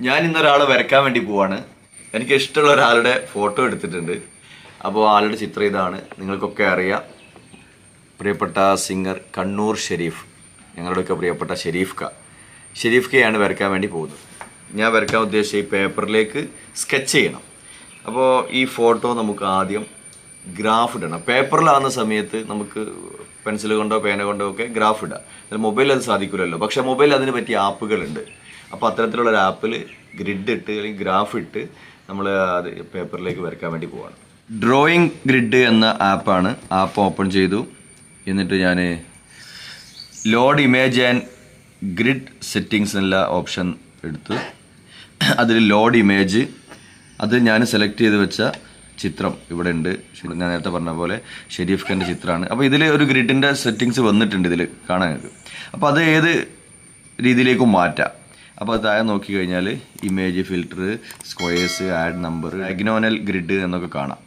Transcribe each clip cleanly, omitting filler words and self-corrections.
ഞാൻ ഇന്നൊരാളെ വരയ്ക്കാൻ വേണ്ടി പോവാണ്. എനിക്ക് ഇഷ്ടമുള്ള ഒരാളുടെ ഫോട്ടോ എടുത്തിട്ടുണ്ട്. അപ്പോൾ ആളുടെ ചിത്രം ഇതാണ്. നിങ്ങൾക്കൊക്കെ അറിയാം, പ്രിയപ്പെട്ട സിംഗർ കണ്ണൂർ ഷെരീഫ്, ഞങ്ങളുടെയൊക്കെ പ്രിയപ്പെട്ട ഷെരീഫ് കെയാണ് വരയ്ക്കാൻ വേണ്ടി പോകുന്നത്. ഞാൻ വരയ്ക്കാൻ ഉദ്ദേശിച്ച ഈ പേപ്പറിലേക്ക് സ്കെച്ച് ചെയ്യണം. അപ്പോൾ ഈ ഫോട്ടോ നമുക്ക് ആദ്യം ഗ്രാഫ് ഇടണം. പേപ്പറിലാകുന്ന സമയത്ത് നമുക്ക് പെൻസിൽ കൊണ്ടോ പേന കൊണ്ടോ ഒക്കെ ഗ്രാഫ് ഇടാം. മൊബൈലിൽ അത് സാധിക്കില്ലല്ലോ. പക്ഷേ മൊബൈലിൽ അതിന് പറ്റിയ ആപ്പുകളുണ്ട്. അപ്പോൾ അത്തരത്തിലുള്ള ഒരു ആപ്പിൽ ഗ്രിഡ് ഇട്ട് അല്ലെങ്കിൽ ഗ്രാഫ് ഇട്ട് നമ്മൾ അത് പേപ്പറിലേക്ക് വരയ്ക്കാൻ വേണ്ടി പോവാണ്. ഡ്രോയിങ് ഗ്രിഡ് എന്ന ആപ്പാണ്. ആപ്പ് ഓപ്പൺ ചെയ്തു. എന്നിട്ട് ഞാൻ load image and grid settings എന്നുള്ള ഓപ്ഷൻ എടുത്ത് അതിൽ ലോഡ് ഇമേജ്, അത് ഞാൻ സെലക്ട് ചെയ്ത് വെച്ച ചിത്രം ഇവിടെ ഉണ്ട്. ഞാൻ നേരത്തെ പറഞ്ഞ പോലെ ഷെരീഫ് ഖാൻ്റെ ചിത്രമാണ്. അപ്പോൾ ഇതിൽ ഒരു ഗ്രിഡിൻ്റെ സെറ്റിങ്സ് വന്നിട്ടുണ്ട് ഇതിൽ കാണാൻ. അപ്പോൾ അത് ഏത് രീതിയിലേക്കും മാറ്റാം. അപ്പോൾ അത് താഴെ നോക്കി കഴിഞ്ഞാൽ image filter, squares, add number, diagonal grid എന്നൊക്കെ കാണാം.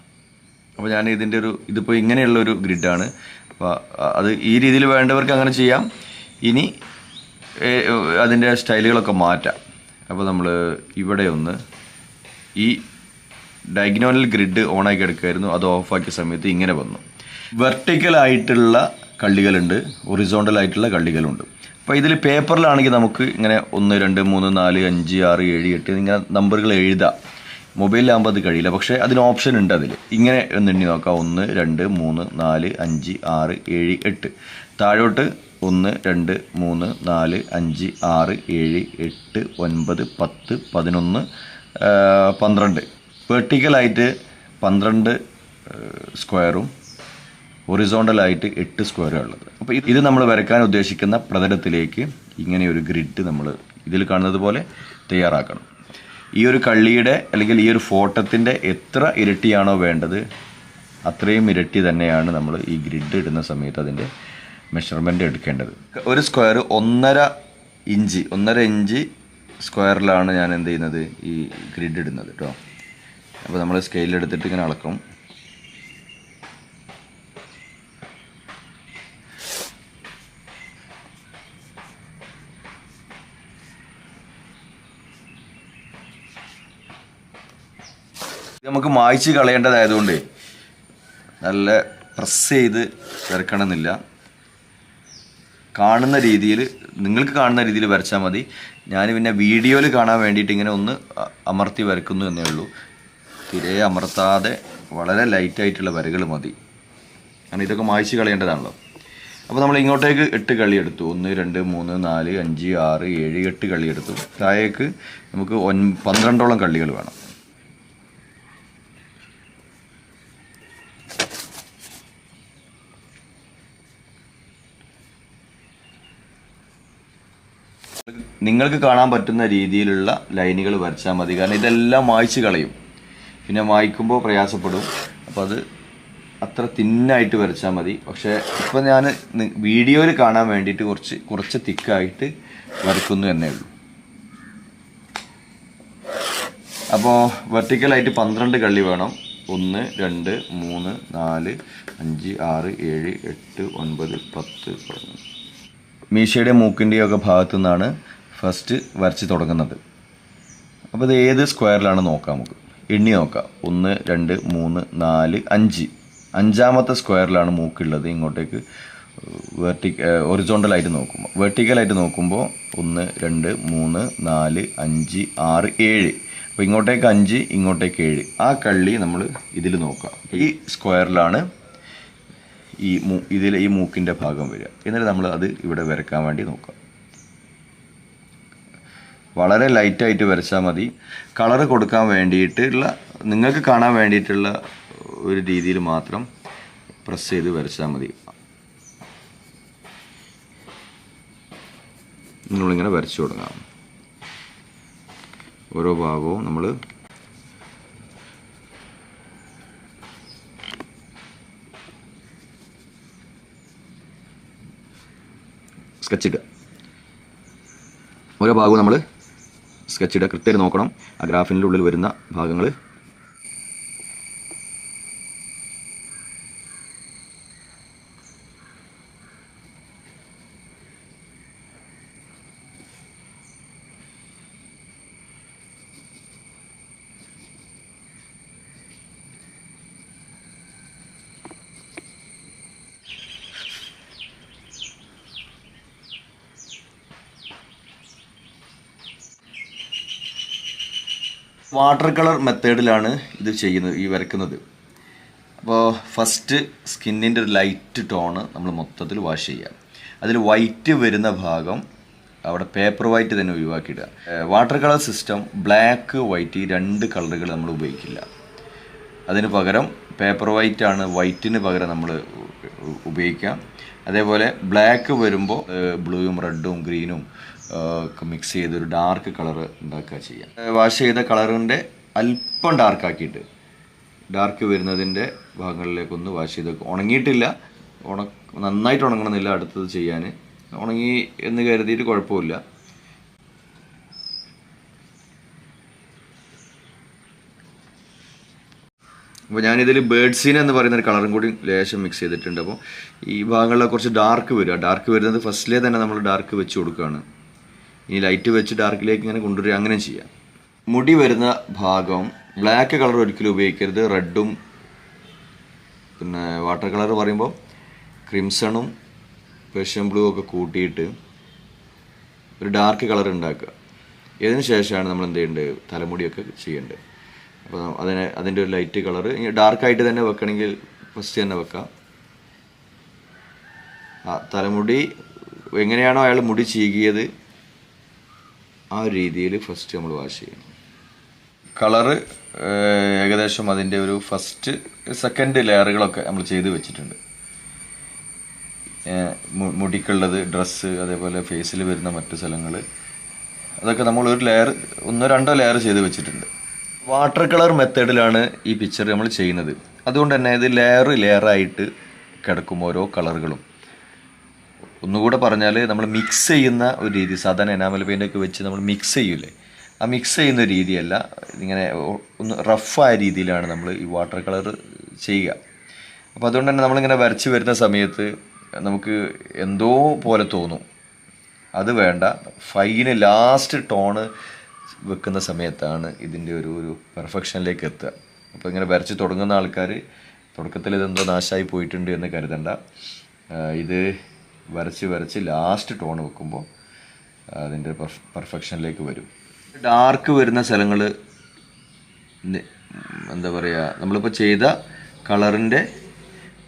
അപ്പോൾ ഞാൻ ഇതിപ്പോൾ ഇങ്ങനെയുള്ളൊരു ഗ്രിഡാണ്. അപ്പോൾ അത് ഈ രീതിയിൽ വേണ്ടവർക്ക് അങ്ങനെ ചെയ്യാം. ഇനി അതിൻ്റെ സ്റ്റൈലുകളൊക്കെ മാറ്റാം. അപ്പോൾ നമ്മൾ ഇവിടെ ഒന്ന് ഈ ഡയഗ്നോണൽ ഗ്രിഡ് ഓണാക്കി എടുക്കുമായിരുന്നു. അത് ഓഫാക്കിയ സമയത്ത് ഇങ്ങനെ വന്നു. വെർട്ടിക്കലായിട്ടുള്ള കള്ളികളുണ്ട്, ഹൊറിസോണ്ടൽ ആയിട്ടുള്ള കള്ളികളുണ്ട്. അപ്പോൾ ഇതിൽ പേപ്പറിലാണെങ്കിൽ നമുക്ക് ഇങ്ങനെ 1 2 3 4 5 6 7 8 ഇങ്ങനെ നമ്പറുകൾ എഴുതാം. മൊബൈലിലാകുമ്പോൾ അത് കഴിയില്ല. പക്ഷേ അതിന് ഓപ്ഷൻ ഉണ്ട്. അതിൽ ഇങ്ങനെ ഒന്ന് എണ്ണി നോക്കാം. 1 2 3 4 5 6 7 8. താഴോട്ട് 1 2 3 4 5 6 7 8 9 10 11 12. വെർട്ടിക്കലായിട്ട് 12 സ്ക്വയറും ഹൊറിസോണ്ടലായിട്ട് 8 സ്ക്വയറും ഉള്ളത്. അപ്പോൾ ഇത് നമ്മൾ വരയ്ക്കാൻ ഉദ്ദേശിക്കുന്ന പ്രതലത്തിലേക്ക് ഇങ്ങനെ ഒരു ഗ്രിഡ് നമ്മൾ ഇതിൽ കാണുന്നത് പോലെ തയ്യാറാക്കണം. ഈ ഒരു കള്ളിയുടെ അല്ലെങ്കിൽ ഈ ഒരു ഫോട്ടത്തിൻ്റെ എത്ര ഇരട്ടിയാണോ വേണ്ടത് അത്രയും ഇരട്ടി തന്നെയാണ് നമ്മൾ ഈ ഗ്രിഡ് ഇടുന്ന സമയത്ത് അതിൻ്റെ മെഷർമെൻറ്റ് എടുക്കേണ്ടത്. ഒരു സ്ക്വയർ 1.5 ഇഞ്ച് സ്ക്വയറിലാണ് ഞാൻ എന്ത് ചെയ്യുന്നത്, ഈ ഗ്രിഡ് ഇടുന്നത് കേട്ടോ. അപ്പോൾ നമ്മൾ സ്കെയിലെടുത്തിട്ട് ഇങ്ങനെ അളക്കും. നമുക്ക് മായ്ച്ച് കളയേണ്ടതായതുകൊണ്ട് നല്ല പ്രസ് ചെയ്ത് വരക്കണമെന്നില്ല. കാണുന്ന രീതിയിൽ, നിങ്ങൾക്ക് കാണുന്ന രീതിയിൽ വരച്ചാൽ മതി. ഞാൻ പിന്നെ വീഡിയോയിൽ കാണാൻ വേണ്ടിയിട്ട് ഇങ്ങനെ ഒന്ന് അമർത്തി വരക്കുന്നു എന്നേ ഉള്ളൂ. തീരെ അമർത്താതെ വളരെ ലൈറ്റായിട്ടുള്ള വരകൾ മതി. കാരണം ഇതൊക്കെ മായ്ച്ച് കളയേണ്ടതാണല്ലോ. അപ്പോൾ നമ്മൾ ഇങ്ങോട്ടേക്ക് 8 കള്ളി എടുത്തു. 1 2 3 4 5 6 7 8 കള്ളി എടുത്തു. താഴേക്ക് നമുക്ക് 12ഓളം കള്ളികൾ വേണം. നിങ്ങൾക്ക് കാണാൻ പറ്റുന്ന രീതിയിലുള്ള ലൈനുകൾ വരച്ചാൽ മതി. കാരണം ഇതെല്ലാം മായ്ച്ച് കളയും, പിന്നെ മായ്ക്കുമ്പോൾ പ്രയാസപ്പെടും. അപ്പോൾ അത് അത്ര തിന്നായിട്ട് വരച്ചാൽ മതി. പക്ഷേ ഇപ്പോൾ ഞാൻ വീഡിയോയിൽ കാണാൻ വേണ്ടിയിട്ട് കുറച്ച് തിക്കായിട്ട് വരക്കുന്നു എന്നേ ഉള്ളൂ. അപ്പോൾ വെർട്ടിക്കലായിട്ട് 12 കള്ളി വേണം. 1 2 3 4 5 6 7 8 9 10 11. മീശയുടെ മൂക്കിൻ്റെയും ഒക്കെ ഭാഗത്തു നിന്നാണ് ഫസ്റ്റ് വരച്ച് തുടങ്ങുന്നത്. അപ്പോൾ ഇത് ഏത് സ്ക്വയറിലാണ് നോക്കാം, നമുക്ക് എണ്ണി നോക്കാം. 1 2 3 4 5. 5ാമത്തെ സ്ക്വയറിലാണ് മൂക്കുള്ളത്. ഇങ്ങോട്ടേക്ക് ഹൊറിസോണ്ടലായിട്ട് നോക്കുമ്പോൾ, വെർട്ടിക്കലായിട്ട് നോക്കുമ്പോൾ 1 2 3 4 5 6 7. അപ്പോൾ ഇങ്ങോട്ടേക്ക് 5, ഇങ്ങോട്ടേക്ക് 7. ആ കള്ളി നമ്മൾ ഇതിൽ നോക്കാം. ഈ സ്ക്വയറിലാണ് ഈ മൂക്കിൻ്റെ ഭാഗം വരിക. എന്നിട്ട് നമ്മൾ അത് ഇവിടെ വരയ്ക്കാൻ വേണ്ടി നോക്കാം. വളരെ ലൈറ്റായിട്ട് വരച്ചാൽ മതി. കളറ് കൊടുക്കാൻ വേണ്ടിയിട്ടുള്ള, നിങ്ങൾക്ക് കാണാൻ വേണ്ടിയിട്ടുള്ള ഒരു രീതിയിൽ മാത്രം പ്രസ് ചെയ്ത് വരച്ചാൽ മതി. നിങ്ങളിങ്ങനെ വരച്ചു തുടങ്ങാം. ഓരോ ഭാഗവും നമ്മൾ സ്കെച്ചിടുക. ഓരോ ഭാഗവും നമ്മൾ സ്കെച്ചിടുക. കൃത്യമായിട്ട് നോക്കണം ആ ഗ്രാഫിൻ്റെ ഉള്ളിൽ വരുന്ന ഭാഗങ്ങൾ. വാട്ടർ കളർ മെത്തേഡിലാണ് ഇത് ചെയ്യുന്നത്, ഈ വരയ്ക്കുന്നത്. അപ്പോൾ ഫസ്റ്റ് സ്കിന്നിൻ്റെ ഒരു ലൈറ്റ് ടോണ് നമ്മൾ മൊത്തത്തിൽ വാഷ് ചെയ്യുക. അതിൽ വൈറ്റ് വരുന്ന ഭാഗം അവിടെ പേപ്പർ വൈറ്റ് തന്നെ ഒഴിവാക്കിയിടുക. Water colour system black white ഈ രണ്ട് കളറുകൾ നമ്മൾ ഉപയോഗിക്കില്ല. അതിന് പകരം പേപ്പർ വൈറ്റ് ആണ് വൈറ്റിന് പകരം നമ്മൾ ഉപയോഗിക്കാം. അതേപോലെ ബ്ലാക്ക് വരുമ്പോൾ ബ്ലൂവും റെഡും ഗ്രീനും ഒക്കെ മിക്സ് ചെയ്തൊരു ഡാർക്ക് കളർ ഉണ്ടാക്കുക ചെയ്യാം. വാഷ് ചെയ്ത കളറിൻ്റെ അല്പം ഡാർക്കാക്കിയിട്ട് ഡാർക്ക് വരുന്നതിൻ്റെ ഭാഗങ്ങളിലേക്കൊന്ന് വാഷ് ചെയ്ത് വെക്കും. ഉണങ്ങിയിട്ടില്ല, നന്നായിട്ട് ഉണങ്ങണമെന്നില്ല അടുത്തത് ചെയ്യാൻ. ഉണങ്ങി എന്ന് കരുതിയിട്ട് കുഴപ്പമില്ല. അപ്പോൾ ഞാനിതിൽ ബേർഡ് സീൻ എന്ന് പറയുന്ന ഒരു കളറും കൂടി ലേശം മിക്സ് ചെയ്തിട്ടുണ്ട്. അപ്പോൾ ഈ ഭാഗങ്ങളിൽ കുറച്ച് ഡാർക്ക് വരും. ആ ഡാർക്ക് വരുന്നത് ഫസ്റ്റിലേ തന്നെ നമ്മൾ ഡാർക്ക് വെച്ച് കൊടുക്കുകയാണ്. ഈ ലൈറ്റ് വെച്ച് ഡാർക്കിലേക്ക് ഇങ്ങനെ കൊണ്ടുവരിക, അങ്ങനെ ചെയ്യാം. മുടി വരുന്ന ഭാഗം ബ്ലാക്ക് കളർ ഒരിക്കലും ഉപയോഗിക്കരുത്. റെഡും പിന്നെ വാട്ടർ കളർ പറയുമ്പോൾ ക്രിംസണും പേർഷ്യൻ ബ്ലൂ ഒക്കെ കൂട്ടിയിട്ട് ഒരു ഡാർക്ക് കളർ ഉണ്ടാക്കുക. ഇതിന് ശേഷമാണ് നമ്മൾ എന്ത് ചെയ്യേണ്ടത്, തലമുടിയൊക്കെ ചെയ്യേണ്ടത്. അപ്പോൾ അതിൻ്റെ ഒരു ലൈറ്റ് കളർ ഡാർക്കായിട്ട് തന്നെ വെക്കണമെങ്കിൽ ഫസ്റ്റ് തന്നെ വെക്കാം. തലമുടി എങ്ങനെയാണോ അയാൾ മുടി ചീകിയത് ആ ഒരു രീതിയിൽ ഫസ്റ്റ് നമ്മൾ വാഷ് ചെയ്യണം. കളറ് ഏകദേശം അതിൻ്റെ ഒരു ഫസ്റ്റ് സെക്കൻഡ് ലെയറുകളൊക്കെ നമ്മൾ ചെയ്ത് വെച്ചിട്ടുണ്ട്. മുടിക്കുള്ളത്, ഡ്രസ്സ്, അതേപോലെ ഫേസിൽ വരുന്ന മറ്റു സ്ഥലങ്ങൾ, അതൊക്കെ നമ്മൾ ഒരു ലെയർ, 1-2 ലെയർ ചെയ്ത് വെച്ചിട്ടുണ്ട്. വാട്ടർ കളർ മെത്തേഡിലാണ് ഈ പിക്ചർ നമ്മൾ ചെയ്യുന്നത്. അതുകൊണ്ട് തന്നെ ഇത് ലെയറായിട്ട് കിടക്കും ഓരോ കളറുകളും. ഒന്നുകൂടെ പറഞ്ഞാൽ നമ്മൾ മിക്സ് ചെയ്യുന്ന ഒരു രീതി, സാധാരണ എനാമൽ പെയിൻ്റൊക്കെ വെച്ച് നമ്മൾ മിക്സ് ചെയ്യൂലേ, ആ മിക്സ് ചെയ്യുന്ന രീതിയല്ല. ഇങ്ങനെ ഒന്ന് റഫായ രീതിയിലാണ് നമ്മൾ ഈ വാട്ടർ കളർ ചെയ്യുക. അപ്പോൾ അതുകൊണ്ട് തന്നെ നമ്മളിങ്ങനെ വരച്ച് വരുന്ന സമയത്ത് നമുക്ക് എന്തോ പോലെ തോന്നും. അത് വേണ്ട, ഫൈന് ലാസ്റ്റ് ടോണ് വെക്കുന്ന സമയത്താണ് ഇതിൻ്റെ ഒരു പെർഫെക്ഷനിലേക്ക് എത്തുക. അപ്പോൾ ഇങ്ങനെ വരച്ച് തുടങ്ങുന്ന ആൾക്കാർ തുടക്കത്തിൽ ഇതെന്തോ നാശമായി പോയിട്ടുണ്ട് എന്ന് കരുതണ്ട. ഇത് വരച്ച് ലാസ്റ്റ് ടോൺ വെക്കുമ്പോൾ അതിൻ്റെ പെർഫെക്ഷനിലേക്ക് വരും. ഡാർക്ക് വരുന്ന സ്ഥലങ്ങൾ എന്താ പറയുക, നമ്മളിപ്പോൾ ചെയ്ത കളറിൻ്റെ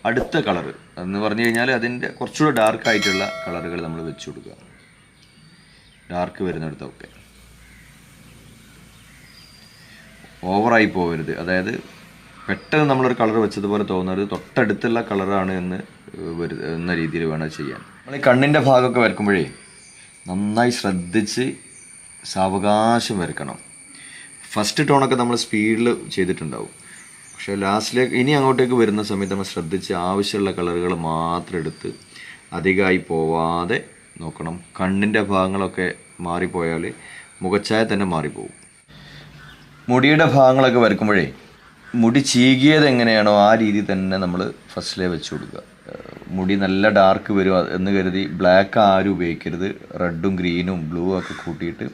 അടുത്ത കളർ എന്ന് പറഞ്ഞു കഴിഞ്ഞാൽ അതിൻ്റെ കുറച്ചുകൂടെ ഡാർക്കായിട്ടുള്ള കളറുകൾ നമ്മൾ വെച്ച് കൊടുക്കുക. ഡാർക്ക് വരുന്നിടത്തൊക്കെ ഓവറായി പോകരുത്. അതായത് പെട്ടെന്ന് നമ്മളൊരു കളർ വെച്ചതുപോലെ തോന്നരുത്, തൊട്ടടുത്തുള്ള കളറാണ് എന്ന രീതിയിൽ വേണം ചെയ്യാൻ. നമ്മൾ ഈ കണ്ണിൻ്റെ ഭാഗമൊക്കെ വരക്കുമ്പോഴേ നന്നായി ശ്രദ്ധിച്ച് സാവകാശം വരക്കണം. ഫസ്റ്റ് ടോണൊക്കെ നമ്മൾ സ്പീഡിൽ ചെയ്തിട്ടുണ്ടാവും. പക്ഷേ ലാസ്റ്റിലേക്ക് ഇനി അങ്ങോട്ടേക്ക് വരുന്ന സമയത്ത് നമ്മൾ ശ്രദ്ധിച്ച് ആവശ്യമുള്ള കളറുകൾ മാത്രം എടുത്ത് അധികമായി പോവാതെ നോക്കണം. കണ്ണിൻ്റെ ഭാഗങ്ങളൊക്കെ മാറിപ്പോയാൽ മുഖച്ഛായ തന്നെ മാറിപ്പോകും. മുടിയുടെ ഭാഗങ്ങളൊക്കെ വരക്കുമ്പോഴേ മുടി ചീകിയത് എങ്ങനെയാണോ ആ രീതി തന്നെ നമ്മൾ ഫസ്റ്റിലേ വെച്ച് കൊടുക്കുക. മുടി നല്ല ഡാർക്ക് വരും എന്ന് കരുതി ബ്ലാക്ക് ആരും ഉപയോഗിക്കരുത്. റെഡും ഗ്രീനും ബ്ലൂ ഒക്കെ കൂട്ടിയിട്ട്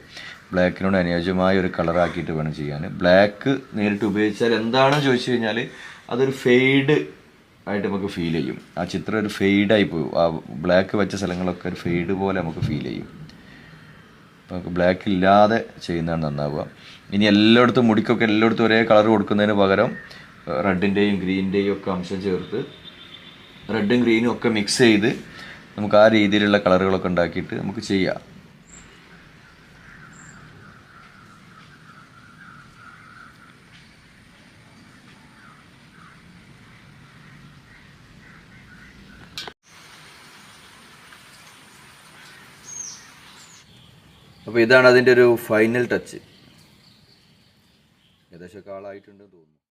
ബ്ലാക്കിനോട് അനുയോജ്യമായ ഒരു കളറാക്കിയിട്ട് വേണം ചെയ്യാൻ. ബ്ലാക്ക് നേരിട്ട് ഉപയോഗിച്ചാൽ എന്താണെന്ന് ചോദിച്ചു കഴിഞ്ഞാൽ അതൊരു ഫെയ്ഡ് ആയിട്ട് നമുക്ക് ഫീൽ ചെയ്യും. ആ ചിത്രം ഒരു ഫെയ്ഡായി പോകും. ആ ബ്ലാക്ക് വെച്ച സ്ഥലങ്ങളൊക്കെ ഒരു ഫെയ്ഡ് പോലെ നമുക്ക് ഫീൽ ചെയ്യും. അപ്പോൾ നമുക്ക് ബ്ലാക്ക് ഇല്ലാതെ ചെയ്യുന്നതാണ് നന്നാവുക. ഇനി എല്ലായിടത്തും മുടിക്കൊക്കെ എല്ലായിടത്തും ഒരേ കളർ കൊടുക്കുന്നതിന് പകരം റെഡിൻ്റെയും ഗ്രീനിൻ്റെയും ഒക്കെ അംശം ചേർത്ത് റെഡും ഗ്രീനും ഒക്കെ മിക്സ് ചെയ്ത് നമുക്ക് ആ രീതിയിലുള്ള കളറുകളൊക്കെ ഉണ്ടാക്കിയിട്ട് നമുക്ക് ചെയ്യാം. അപ്പോൾ ഇതാണ് അതിൻ്റെ ഒരു ഫൈനൽ ടച്ച്. ഏകദേശം ആളായിട്ടുണ്ടെന്ന് തോന്നുന്നു.